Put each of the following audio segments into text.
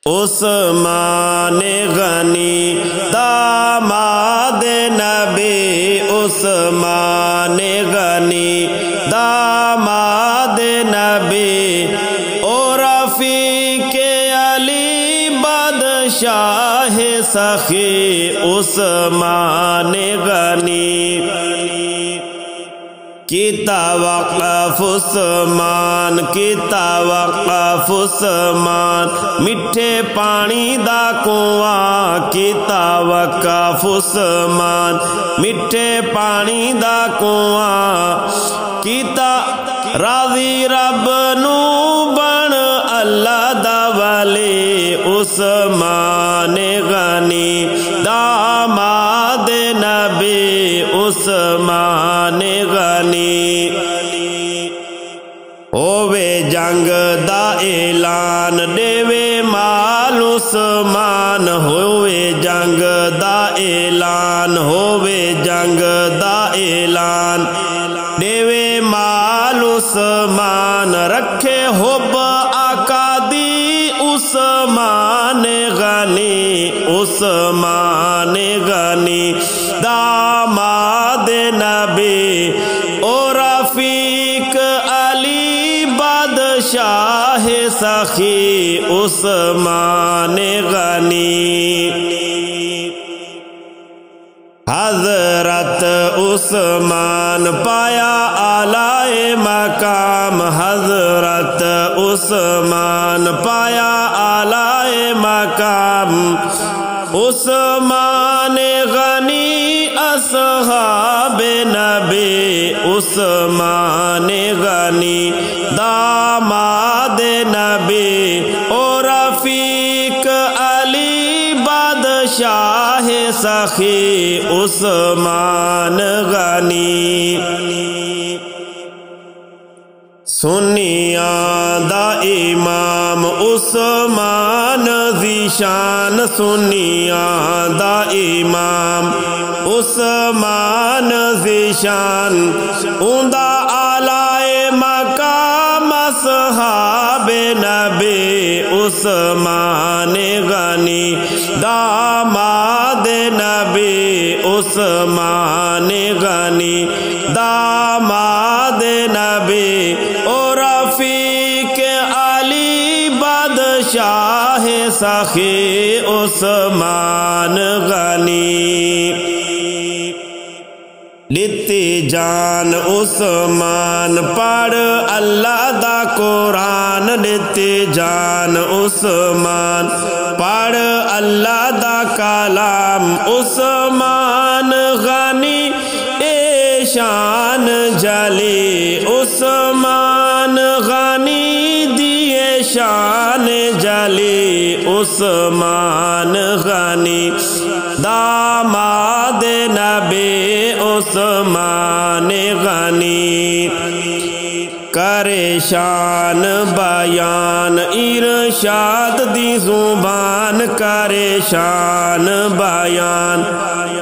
عثمان غنی داماد نبی، عثمان غنی داماد نبی، او رفیق علی بادشاہ سخی عثمان غنی کیتا وقف عثمان، کیتا وقف عثمان، میٹھے پانی دا کنواں کیتا وقف عثمان، میٹھے پانی دا کنواں کیتا راضی رب نو بن اللہ دا ولی عثمان غنی داماد نبی، عثمان غنی ہووے جنگ دا اعلان دیوے مال عثمان، ہووے جنگ دا اعلان، ہووے جنگ دا اعلان دیوے مال عثمان، رکھے حب آقا دی عثمان غنی، عثمان غنی داماد نبی، او رفیق علی بادشاہ سخی عثمان غنی حضرت عثمان پایا اعلی مقام، حضرت عثمان پایا اعلی مقام، عثمان غنی اصحاب نبی، عثمان غنی داماد نبی، او رفیق علی بادشاہ سخی عثمان غنی سنیاں دا امام عثمان ذیشان، سنیاں دا امام عثمان ذیشان، اوندا اعلی مقام اصحاب نبی، عثمان غنی داماد نبی، عثمان غنی داماد نبی، او رفیق علی بادشاہ سخی عثمان غنی لیتی جان عثمان پڑھ اللہ دا قرآن، لیتی جان عثمان پڑھ اللہ دا کلام، عثمان غنی اے شان جلی، عثمان غنی دیے شان جلی، عثمان غنی داماد نبی، عثمان غنی کرے شان بیان ارشاد دی زبان، کرے شان بیان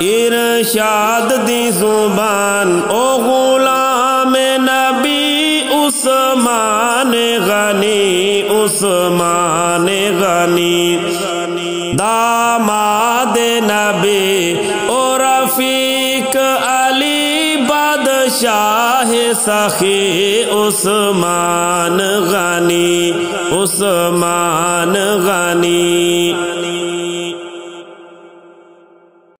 ارشاد دی زبان، او غلام نبی عثمان غنی، عثمان غنی داماد نبی، او رفیق علی بادشاہ سخی عثمان غنی، عثمان غنی